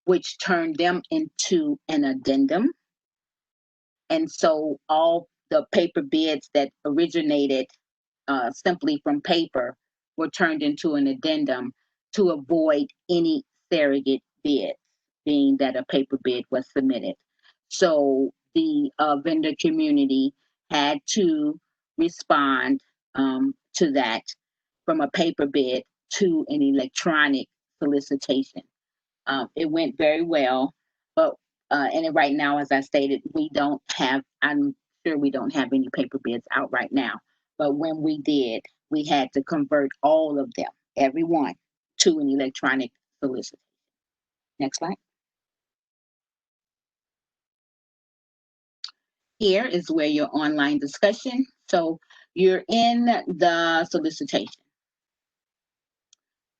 which turned them into an addendum. And so all the paper bids that originated simply from paper were turned into an addendum to avoid any surrogate bids, being that a paper bid was submitted. So the vendor community had to respond to that from a paper bid to an electronic solicitation. It went very well, but and right now, as I stated, I'm sure we don't have any paper bids out right now. But when we did, we had to convert all of them, every one, to an electronic solicitation. Next slide. Here is where your online discussion. So you're in the solicitation.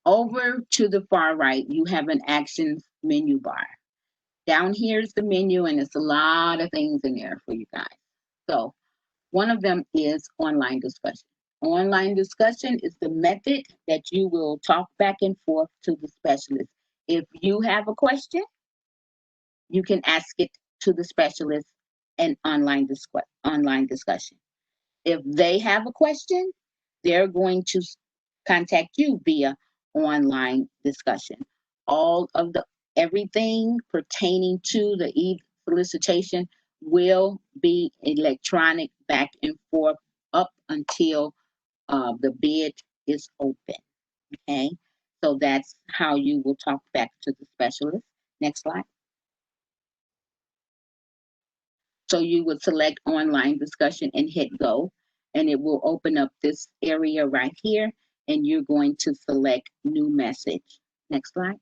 Over to the far right, you have an actions menu bar. Down here is the menu, and it's a lot of things in there for you guys. So one of them is online discussion. Online discussion is the method that you will talk back and forth to the specialist. If you have a question, you can ask it to the specialist in online discussion. If they have a question, they're going to contact you via online discussion. Everything pertaining to the e-solicitation will be electronic back and forth up until the bid is open. Okay, so that's how you will talk back to the specialist. Next slide. So you would select online discussion and hit go, and it will open up this area right here, and you're going to select new message. Next slide.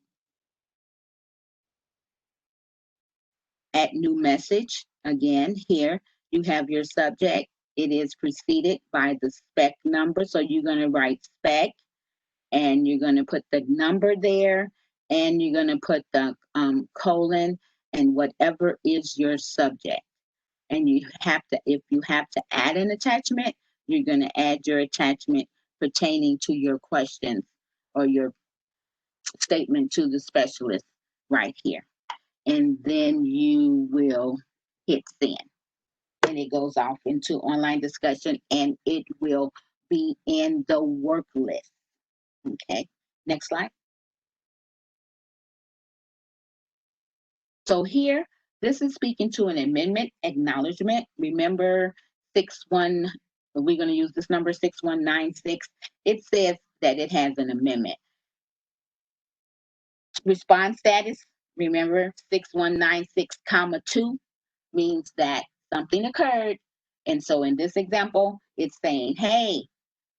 At new message, again, here you have your subject. It is preceded by the spec number. So you're going to write spec, and you're going to put the number there, and you're going to put the colon and whatever is your subject. And you have to, if you have to add an attachment, you're going to add your attachment pertaining to your questions or your statement to the specialist right here. And then you will hit send. And it goes off into online discussion, and it will be in the work list. Okay, next slide. So here, this is speaking to an amendment acknowledgement. Remember, we're going to use this number 6196. It says that it has an amendment. Response status, remember 6196, comma 2 means that something occurred. And so in this example, it's saying, hey,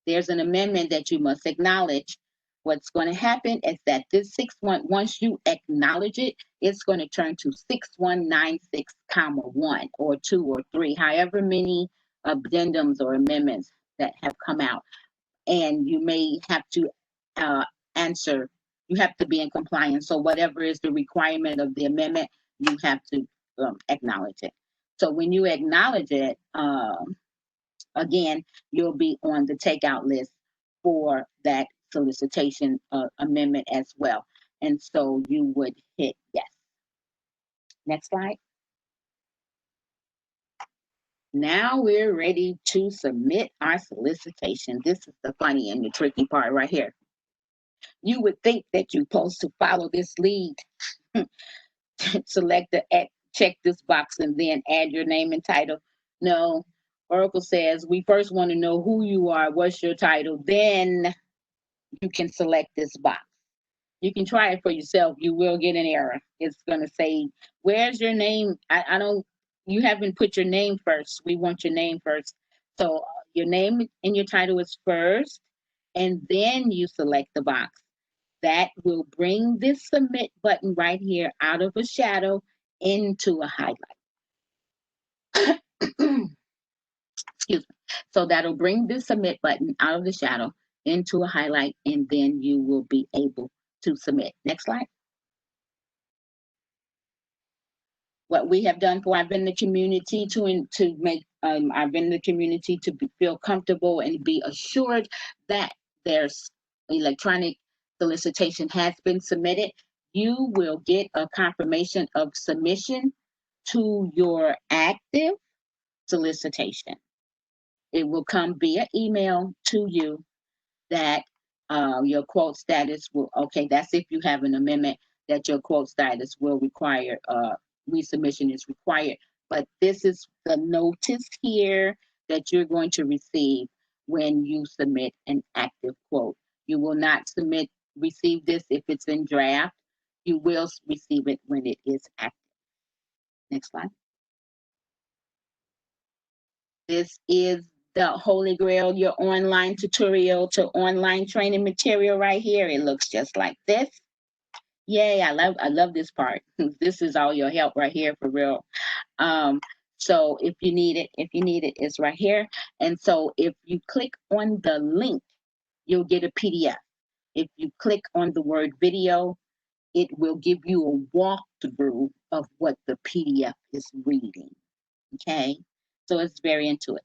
there's an amendment that you must acknowledge. What's going to happen is that this once you acknowledge it, it's going to turn to 6196, comma 1 or 2 or 3, however many addendums or amendments that have come out. And you may have to answer, you have to be in compliance. So whatever is the requirement of the amendment, you have to acknowledge it. So when you acknowledge it, again, you'll be on the takeout list for that solicitation amendment as well. And so you would hit yes. Next slide. Now we're ready to submit our solicitation. This is the funny and the tricky part right here. You would think that you're supposed to follow this lead, select check this box, and then add your name and title. No, Oracle says we first want to know who you are, what's your title, then you can select this box. You can try it for yourself. You will get an error. It's going to say, where's your name? You haven't put your name first. We want your name first. So your name and your title is first, and then you select the box. That will bring this submit button right here out of a shadow into a highlight. Excuse me. So that'll bring the submit button out of the shadow into a highlight, and then you will be able to submit. Next slide. What we have done for our vendor community to make our vendor community to feel comfortable and be assured that their electronic solicitation has been submitted, you will get a confirmation of submission to your active solicitation. It will come via email to you that your quote status will, okay, that's if you have an amendment, that your quote status will require, resubmission is required. But this is the notice here that you're going to receive when you submit an active quote. You will not receive this if it's in draft. You will receive it when it is active. Next slide. This is the Holy Grail, your online tutorial to online training material right here. It looks just like this. Yay, I love this part. This is all your help right here for real. So if you need it, it's right here. And so if you click on the link, you'll get a PDF. If you click on the word video, it will give you a walkthrough of what the PDF is reading. Okay, so it's very intuitive.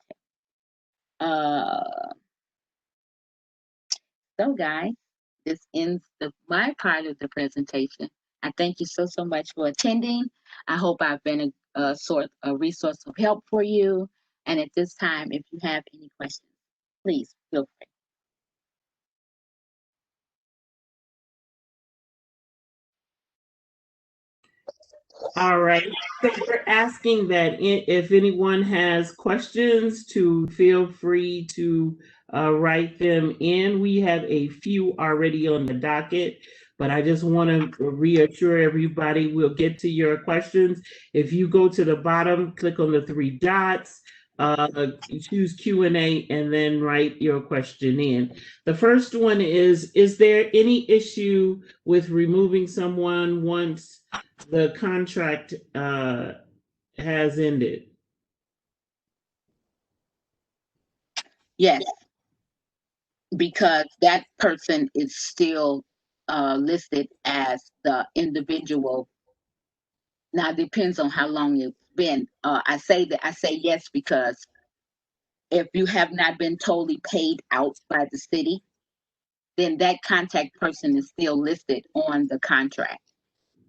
So guys, this ends my part of the presentation. I thank you so much for attending. I hope I've been a resource of help for you. And at this time, if you have any questions, please feel free. All right. So we're asking that if anyone has questions, to feel free to write them in. We have a few already on the docket, but I just want to reassure everybody we'll get to your questions. If you go to the bottom, click on the three dots, choose Q&A, and then write your question in. The first one is there any issue with removing someone once the contract has ended? Yes, because that person is still listed as the individual. Now it depends on how long it's been. I say yes because if you have not been totally paid out by the city, then that contact person is still listed on the contract.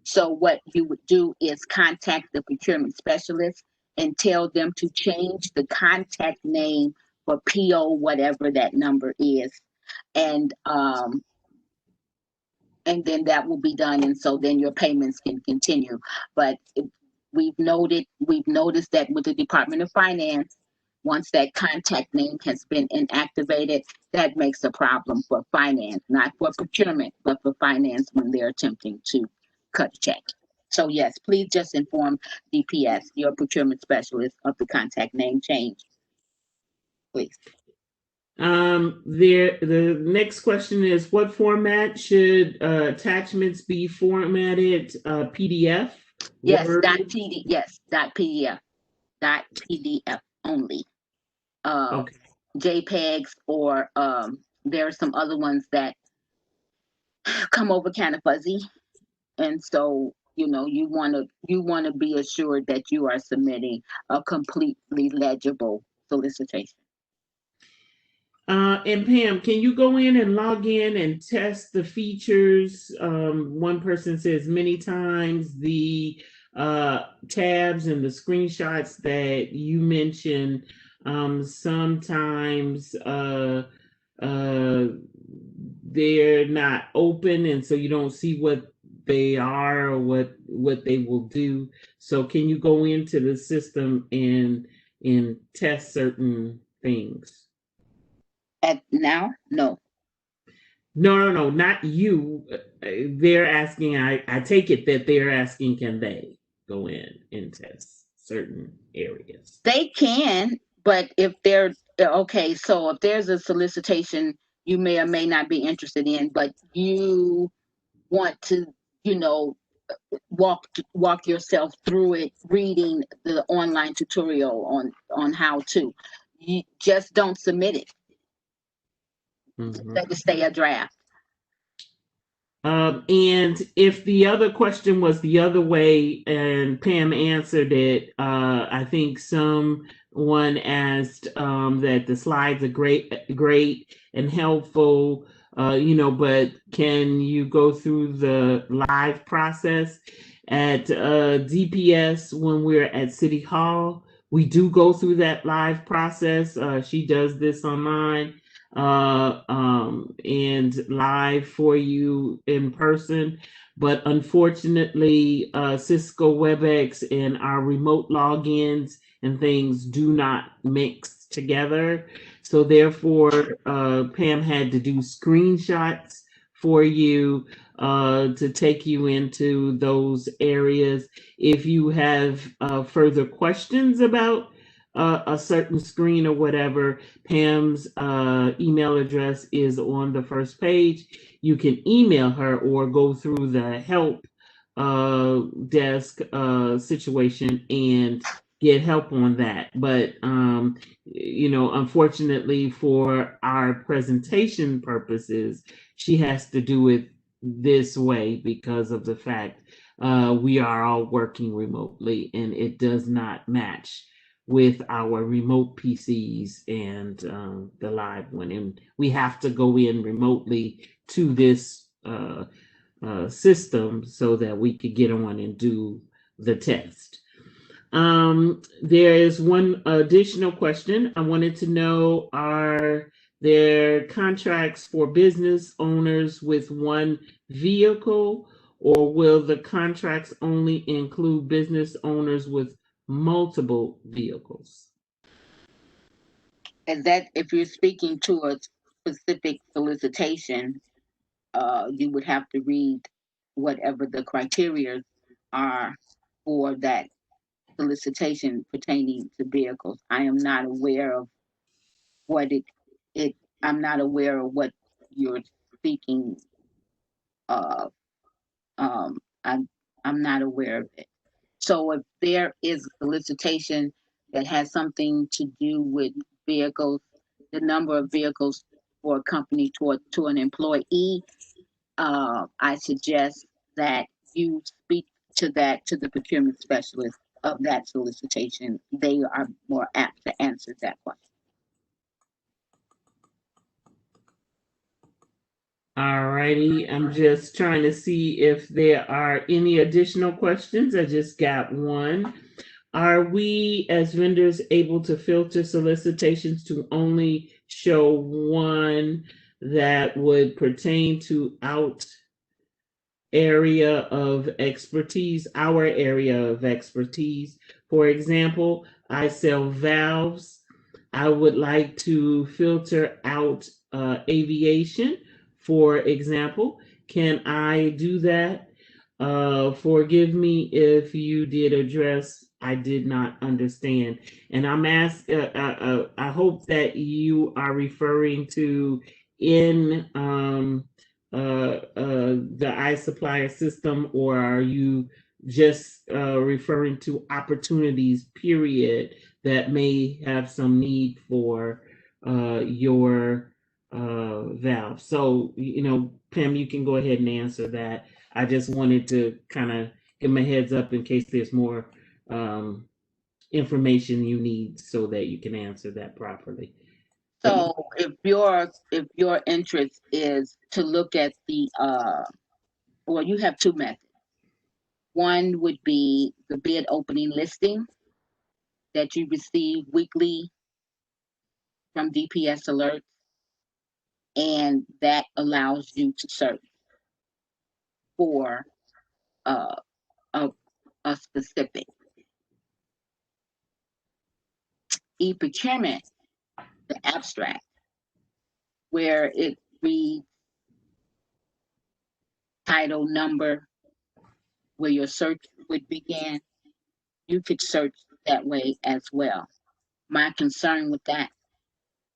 So what you would do is contact the procurement specialist and tell them to change the contact name for PO, whatever that number is. And then that will be done, and so then your payments can continue. But we've noticed that with the Department of Finance, once that contact name has been inactivated, that makes a problem for finance, not for procurement, but for finance when they're attempting to cut a check. So yes, please just inform DPS, your procurement specialist, of the contact name change, please. The next question is, what format should attachments be formatted? PDF? Yes, Word? .pdf only. Okay. JPEGs, or there are some other ones that come over kind of fuzzy, and so you want to be assured that you are submitting a completely legible solicitation. And Pam, can you go in and log in and test the features? One person says many times the tabs and the screenshots that you mentioned, sometimes they're not open, and so you don't see what they are or what they will do. So can you go into the system and test certain things? Now, no. No, not you. They're asking, I take it that they're asking, can they go in and test certain areas? They can, but if they're okay, so if there's a solicitation you may or may not be interested in, but you want to, walk yourself through it, reading the online tutorial on how to, you just don't submit it. Let it stay a draft. And if the other question was the other way, and Pam answered it, I think someone asked that the slides are great and helpful, but can you go through the live process at DPS when we're at City Hall? We do go through that live process. She does this online and live for you in person. But unfortunately, Cisco WebEx and our remote logins and things do not mix together. So therefore, Pam had to do screenshots for you to take you into those areas. If you have further questions about a certain screen or whatever, Pam's email address is on the first page. You can email her or go through the help desk situation and get help on that. But unfortunately for our presentation purposes, she has to do it this way because of the fact we are all working remotely and it does not match with our remote PCs and the live one. And we have to go in remotely to this system so that we could get on and do the test. There is one additional question. I wanted to know, are there contracts for business owners with one vehicle, or will the contracts only include business owners with multiple vehicles? And that if you're speaking to a specific solicitation, you would have to read whatever the criteria are for that solicitation pertaining to vehicles. I am not aware of what it I'm not aware of what you're speaking of. I'm not aware of it. So if there is a solicitation that has something to do with vehicles, the number of vehicles for a company to an employee, I suggest that you speak to the procurement specialist of that solicitation. They are more apt to answer that question. All righty, I'm just trying to see if there are any additional questions. I just got one. Are we as vendors able to filter solicitations to only show one that would pertain to our area of expertise? For example, I sell valves. I would like to filter out aviation, for example. Can I do that? Forgive me if you did address I did not understand. And I'm asking, I hope that you are referring to in the iSupplier system, or are you just referring to opportunities, period, that may have some need for your valve? So, Pam, you can go ahead and answer that. I just wanted to kind of give them a heads up in case there's more information you need so that you can answer that properly. So if your interest is to look at the well, you have two methods. One would be the bid opening listing that you receive weekly from DPS Alert, and that allows you to search for a, a specific. eProcurement, the abstract, where it reads title, number, where your search would begin, you could search that way as well. My concern with that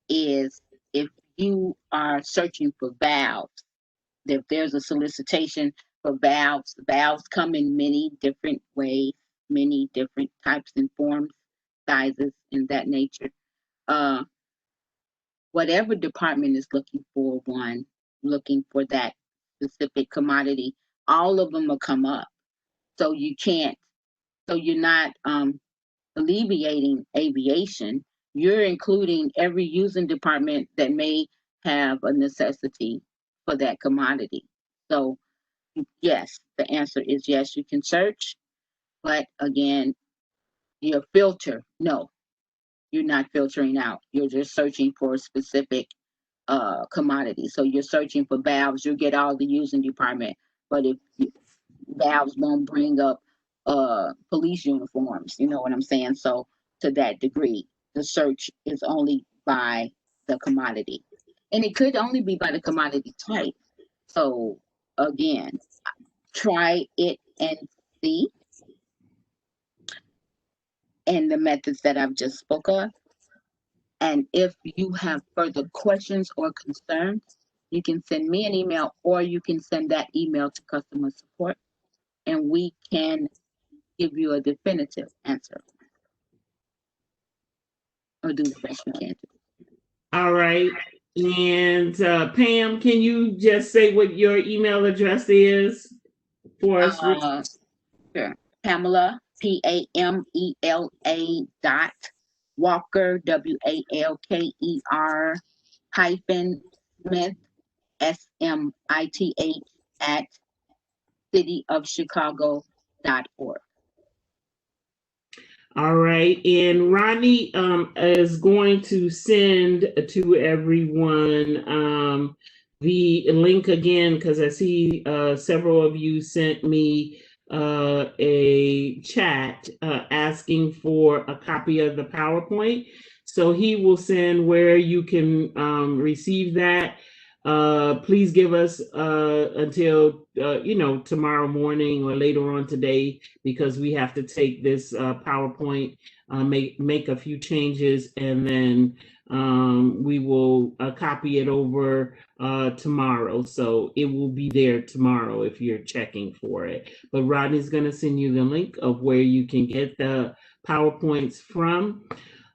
is if you are searching for valves, if there's a solicitation for valves, valves come in many different ways, many different types and forms, sizes, and that nature. Whatever department is looking for that specific commodity, all of them will come up. So you're not alleviating aviation, you're including every using department that may have a necessity for that commodity. So yes, the answer is yes, you can search, but again, your filter, no, you're not filtering out. You're just searching for a specific commodity. So you're searching for valves, you'll get all the using department, but if valves won't bring up police uniforms, you know what I'm saying? So to that degree, the search is only by the commodity. And it could only be by the commodity type. So again, try it and see. And the methods that I've just spoke of. And if you have further questions or concerns, you can send me an email, or you can send that email to customer support, and we can give you a definitive answer or do the best we can. All right. And Pam, can you just say what your email address is for us? Sure. Pamela, PAMELA dot Walker, WALKER hyphen Smith, SMITH at cityofchicago.org. All right. And Ronnie is going to send to everyone the link again, because I see several of you sent me a chat asking for a copy of the PowerPoint. So he will send where you can receive that. Please give us until tomorrow morning or later on today, because we have to take this PowerPoint, make a few changes, and then we will copy it over tomorrow. So it will be there tomorrow if you're checking for it. But Rodney's going to send you the link of where you can get the PowerPoints from.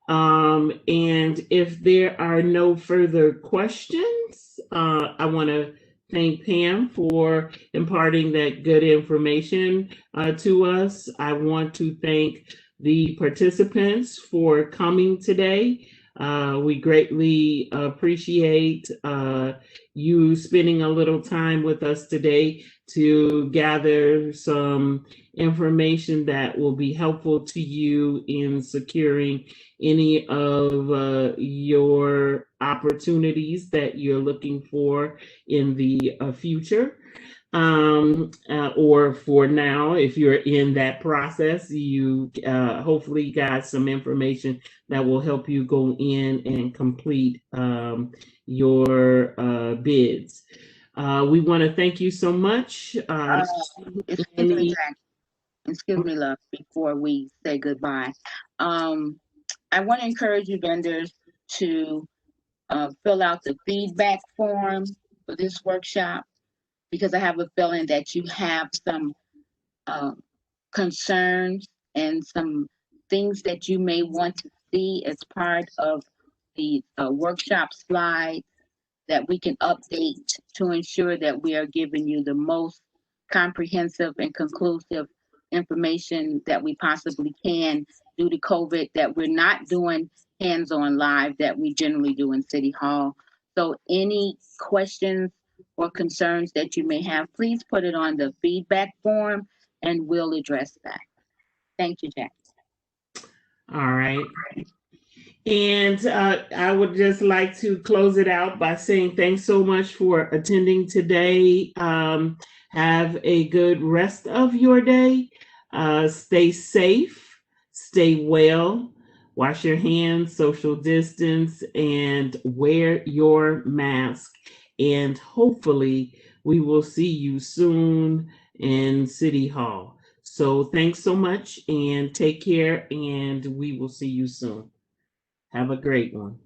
And if there are no further questions, I want to thank Pam for imparting that good information to us. I want to thank the participants for coming today. We greatly appreciate you spending a little time with us today to gather some information that will be helpful to you in securing any of your opportunities that you're looking for in the future. Or for now, if you're in that process, you hopefully got some information that will help you go in and complete your bids. We want to thank you so much. Excuse me, Jack. Excuse me, love, before we say goodbye. I want to encourage you vendors to fill out the feedback form for this workshop, because I have a feeling that you have some concerns and some things that you may want to see as part of the workshop slide that we can update to ensure that we are giving you the most comprehensive and conclusive information that we possibly can due to COVID, that we're not doing hands-on live that we generally do in City Hall. So any questions or concerns that you may have, please put it on the feedback form and we'll address that. Thank you, Jack. All right. And I would just like to close it out by saying thanks so much for attending today. Have a good rest of your day. Stay safe, stay well, wash your hands, social distance, and wear your mask. And hopefully we will see you soon in City Hall. So thanks so much and take care, and we will see you soon. Have a great one.